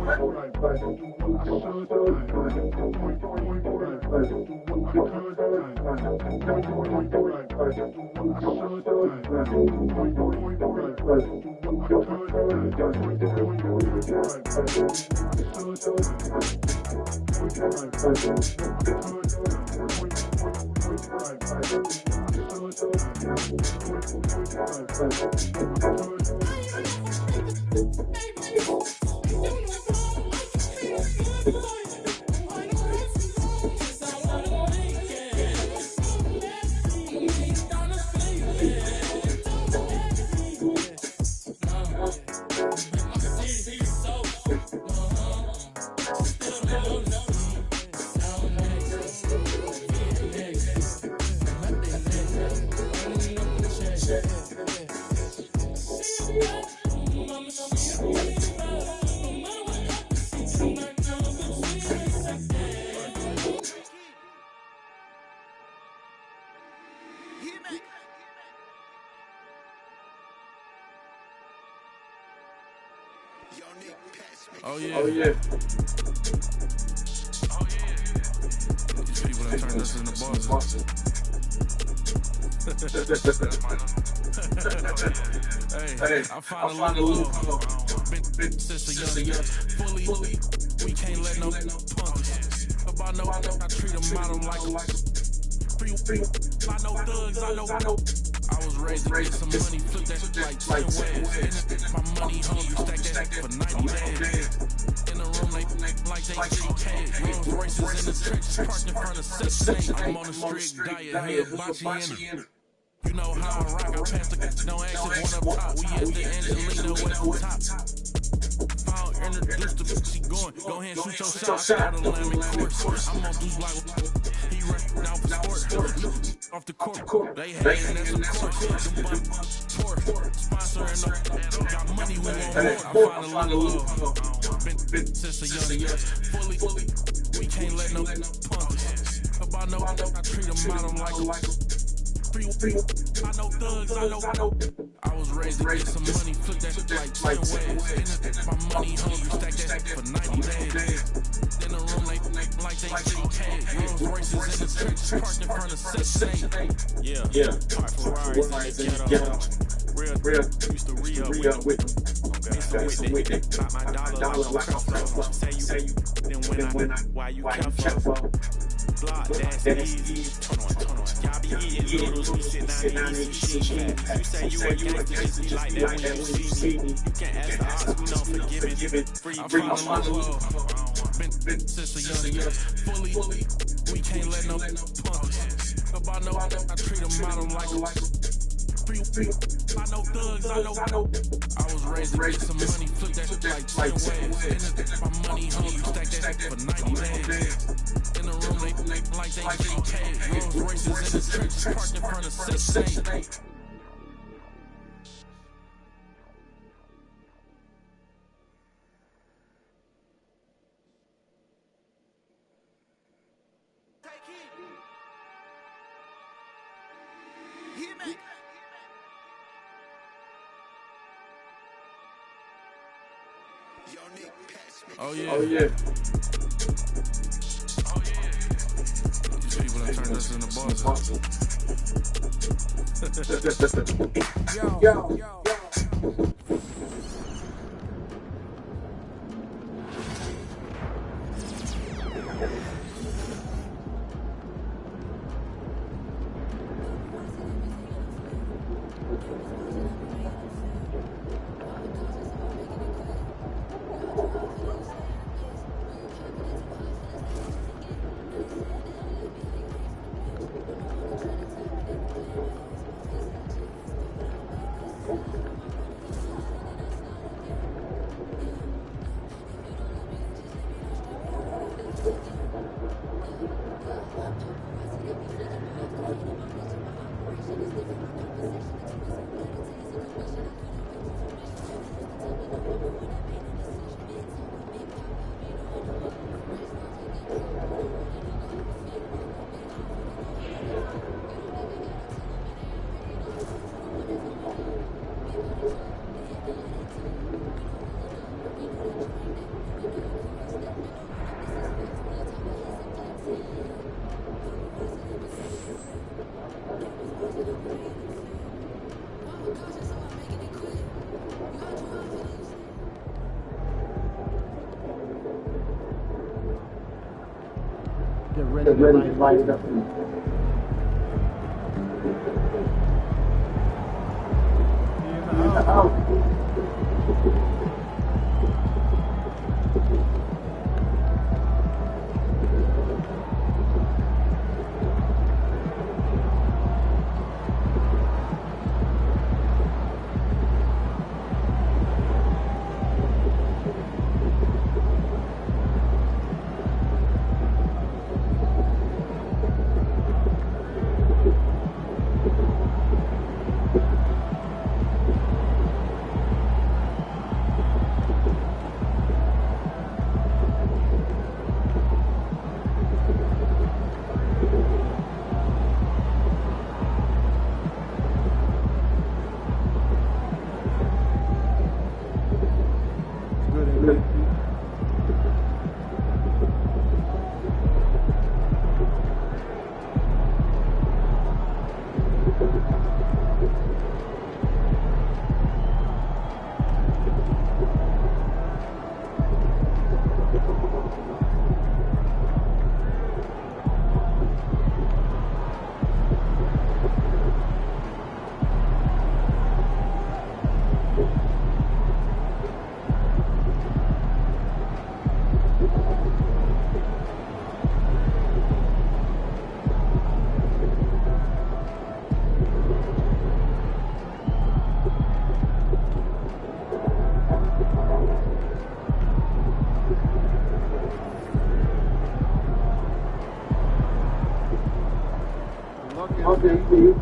Oh yeah. Oh yeah. These people that turned us into bosses. Hey, I found a little been since a young. Fully, we can't let no punks. About no, I treat them out like free. I know thugs, I know. I was raised to get some money, flip that shit like 10 ways. My money hungry, stack that for 90 days. In the room, like they GK. Rolls Royces in the trenches, parked in front of 6 I'm on a strict diet, head bocce in it. You know how I rock, I pass the don't ask if one up top. We at the Angelina way on top. Found introduced the she going. Go ahead and shoot your shot. Out of Lamb course. I'm on dudes like he ran down for sport. Off the court. They had it as a course. Sponsoring got money we want more. I find a little been since a young. Fully, we can't let no punks. About no, I treat them out like I know thugs, I know. I was raised to get some money, flip that shit like 10 ways. My money hungry, stack that for 90 days. In the room, like they GK. Rolls Royces in the trenches, parked in front of 6 Yeah. Park Ferraris in the ghetto. Real, used to re-up with them. Messing with it. My dollar like a flow. Say you, then when I, why you careful? Block, that's easy. Turn on. Y'all be eating noodles, we sit down and eat some shit. You say you a gangster, just be like that when you see me. You can't ask the odds, we don't forgive it. Free, I'm been since a young. Fully, we can't let no punks. about no, I treat them out like I know thugs, I know. I was raised to get some money, flip that shit like 10 ways. My money hungry, stack that shit for 90 days. In the room, they like they getting paid. Rolls Royces in the trenches, parked in front of 6-8. Oh yeah. Oh yeah. These people that turned us into bosses. Yo. Get ready to light it up. Okay, Steve.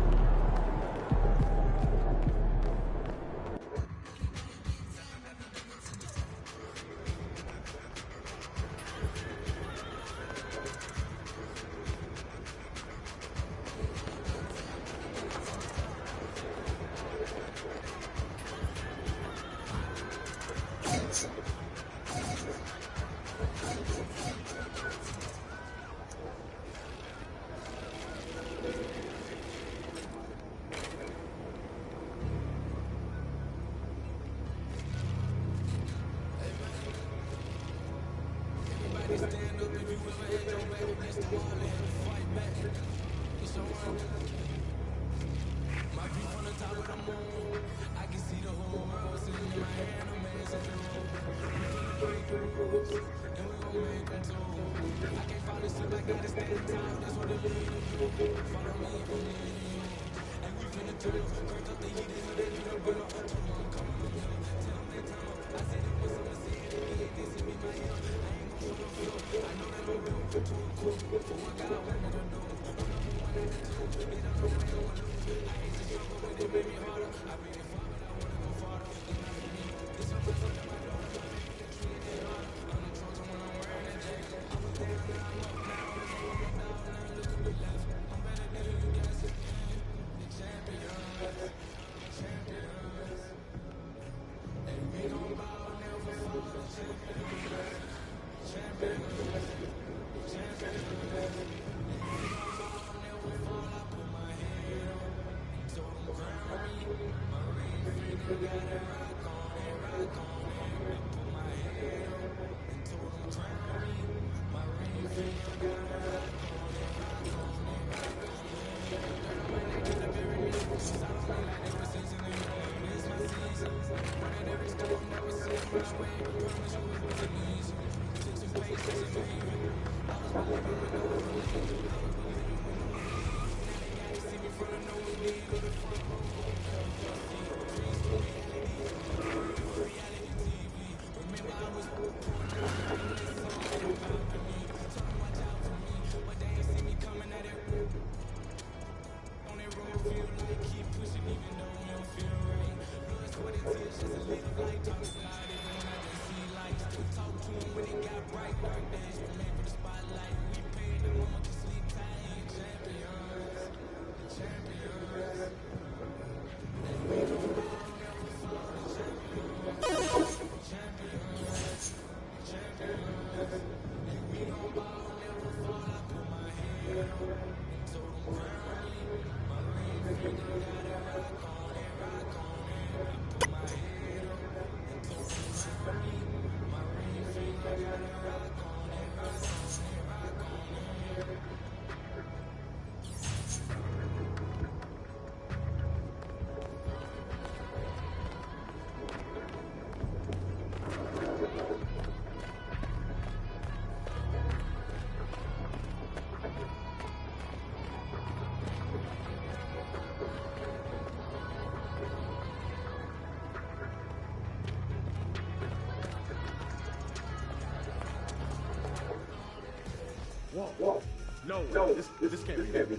Whoa. No, this can't be good.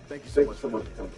Thank you so much for coming.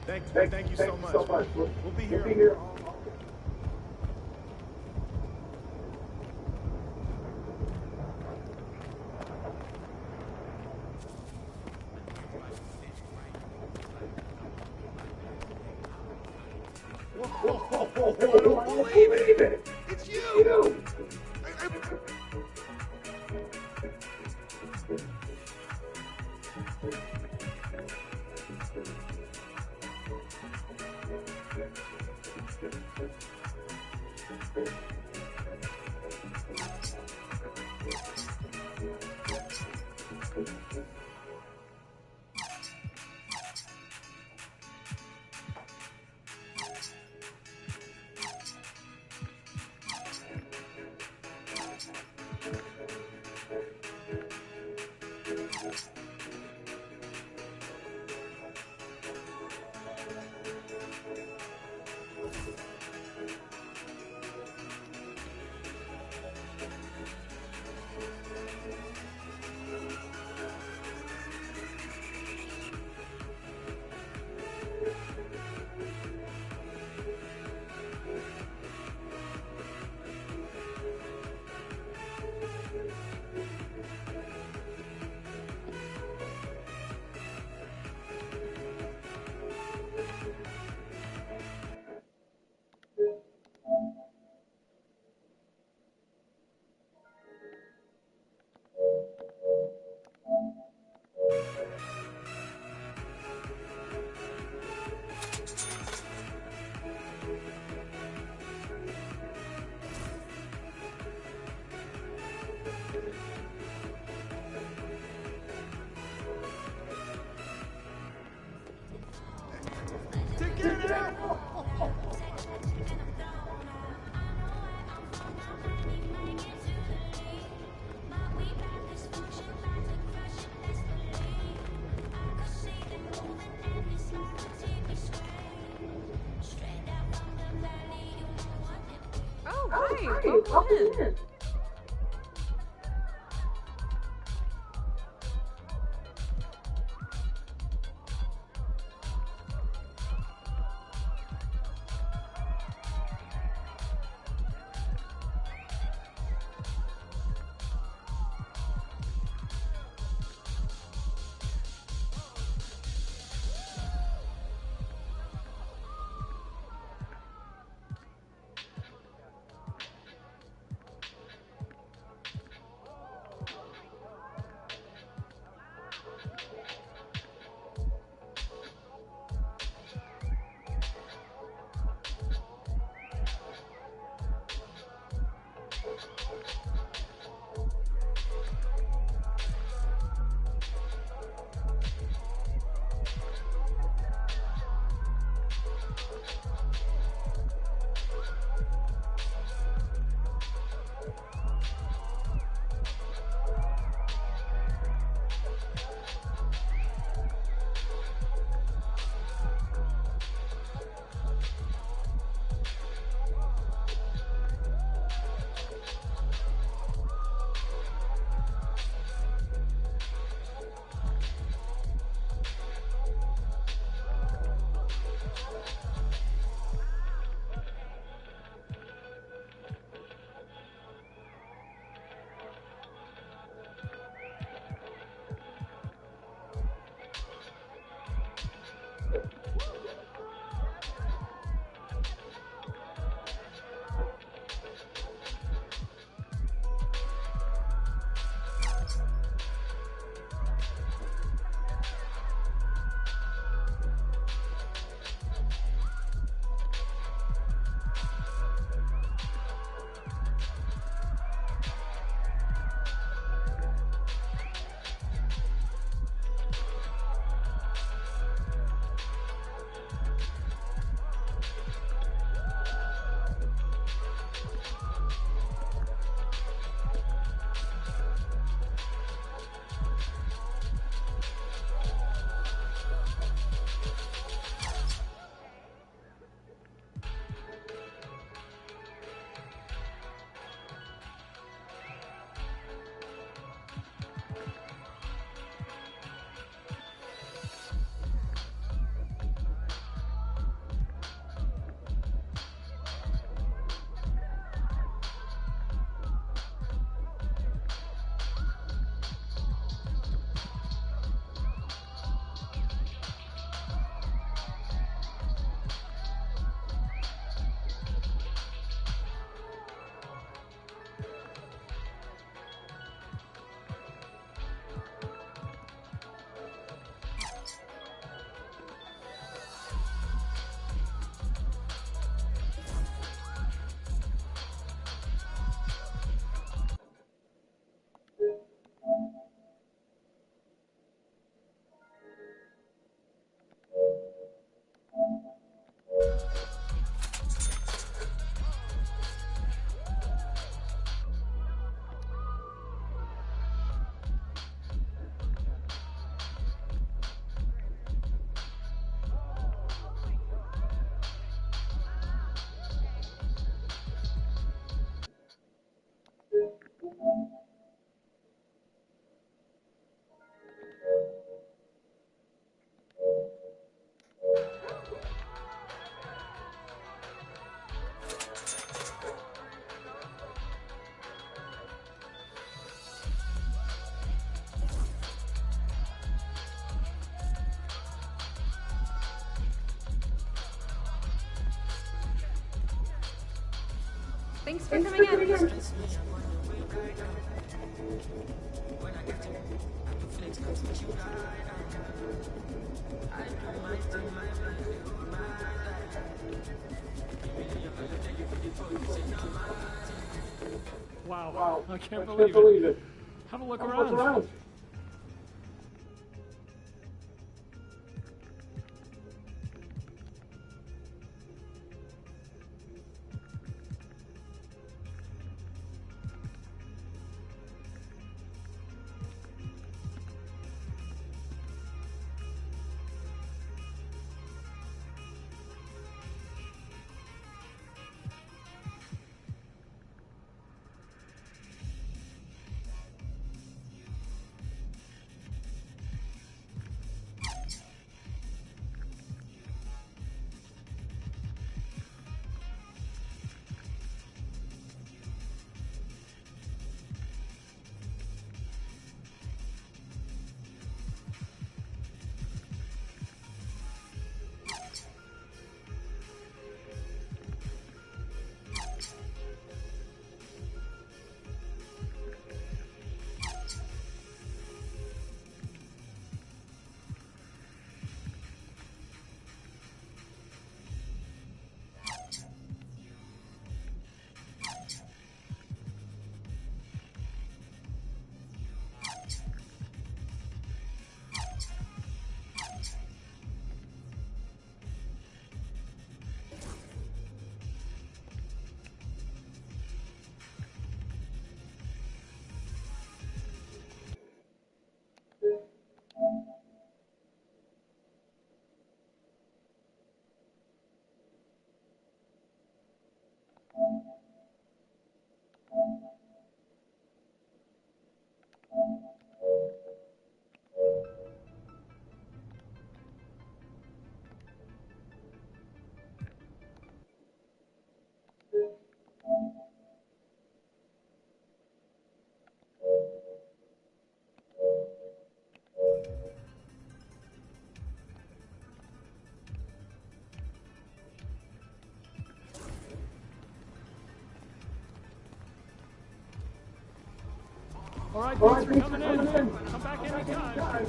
Thank you so much. We'll be here. I don't believe it. It's you. Welcome in. Thanks for coming in. Wow. I can't believe it. Have a look around. All right, thanks for coming in. Come back anytime.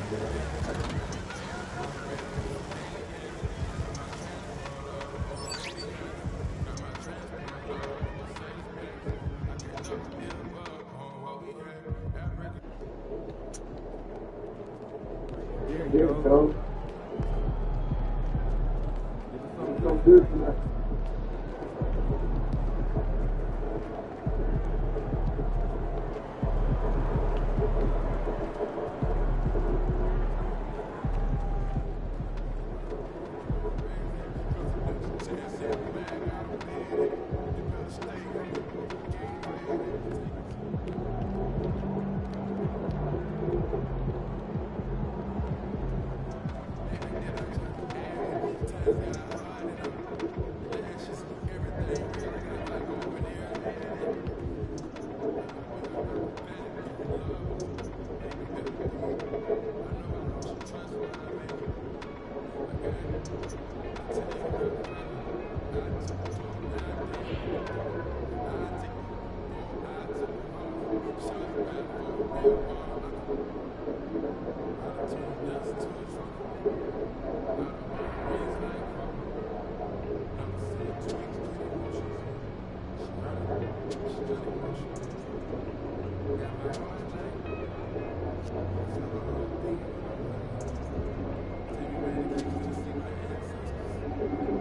There you go. So good tonight.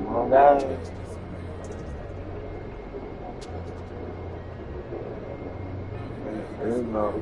Oh, guys. There you go.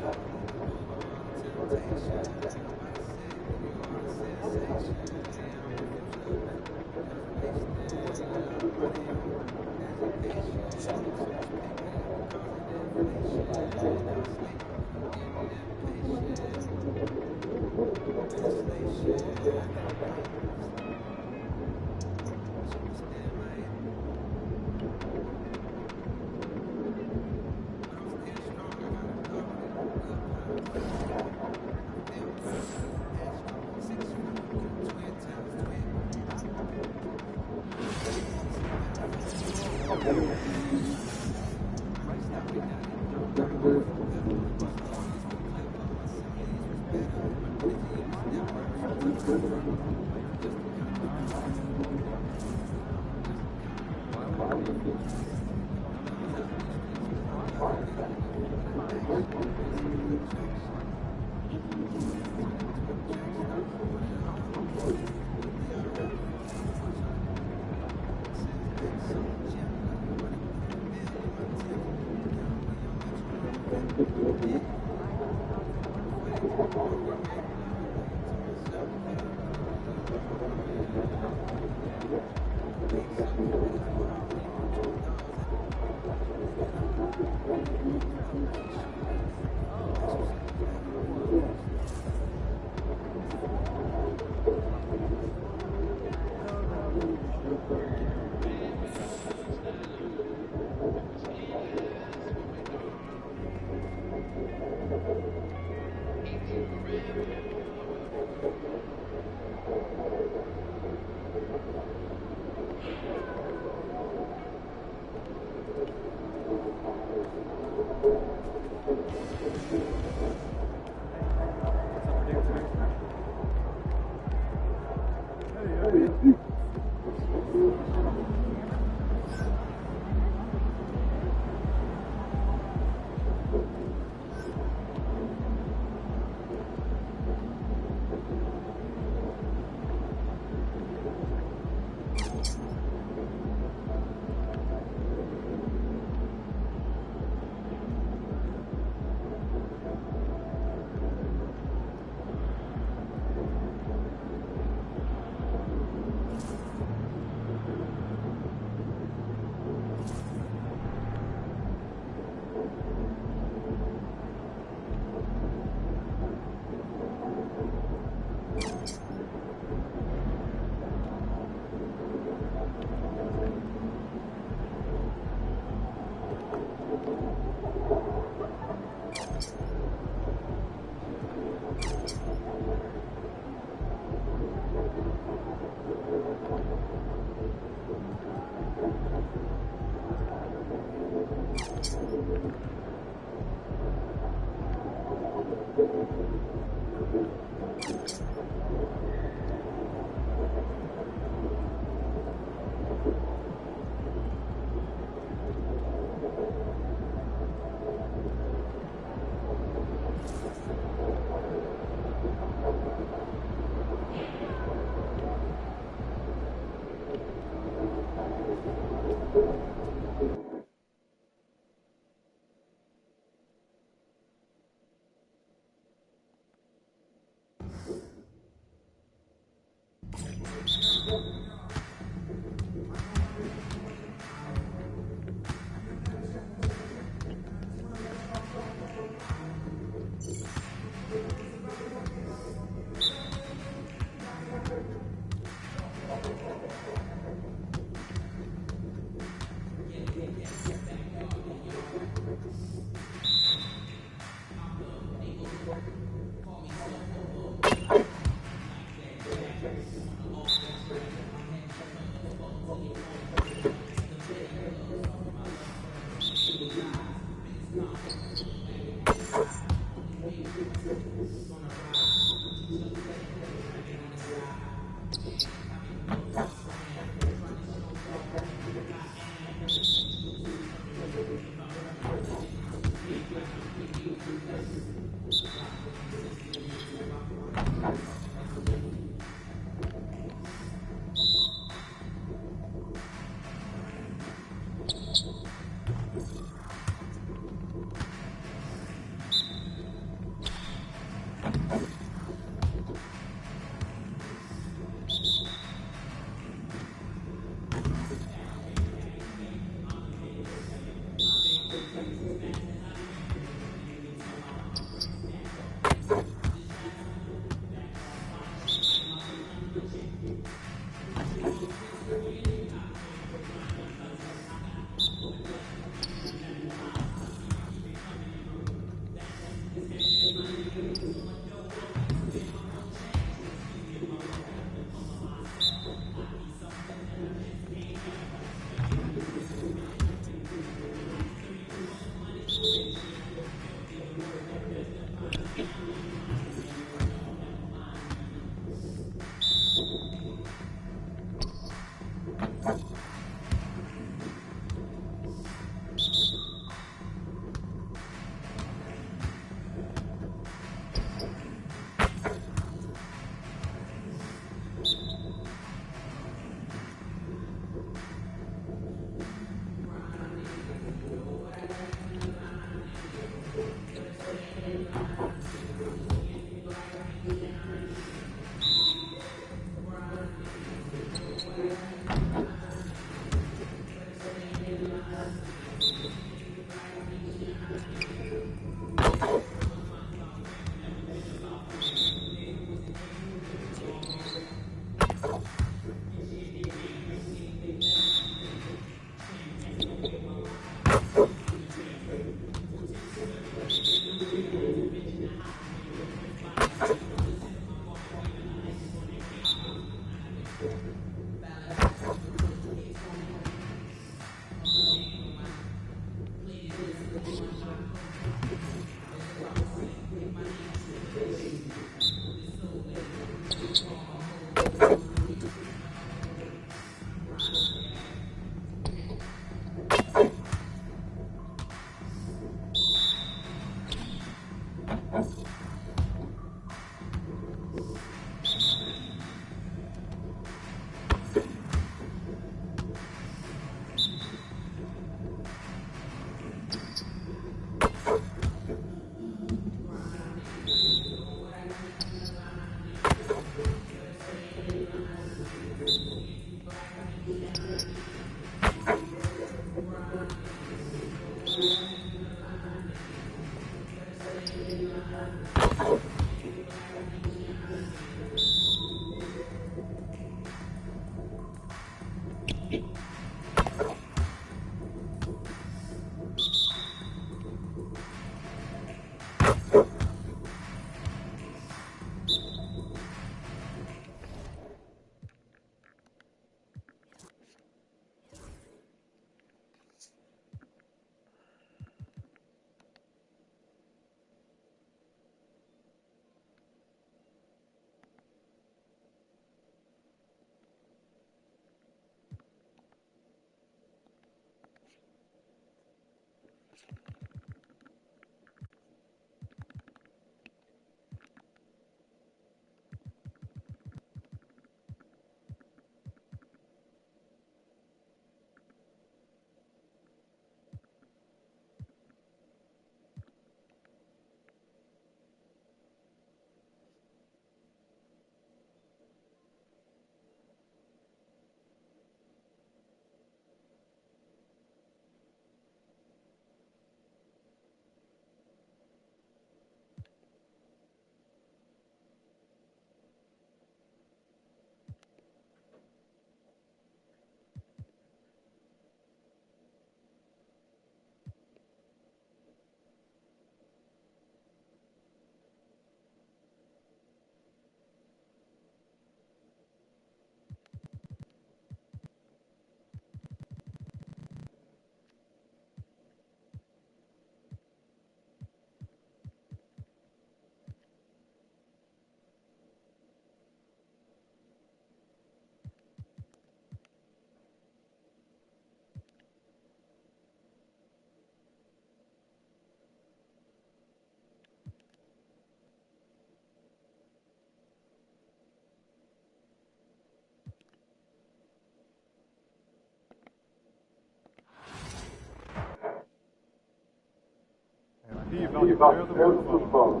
Be about to bear the football.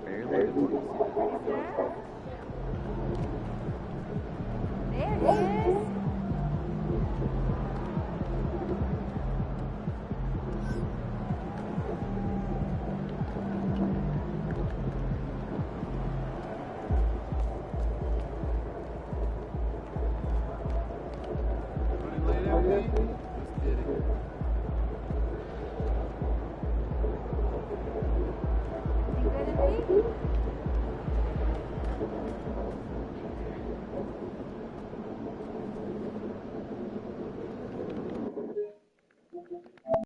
There it is. Let's get it.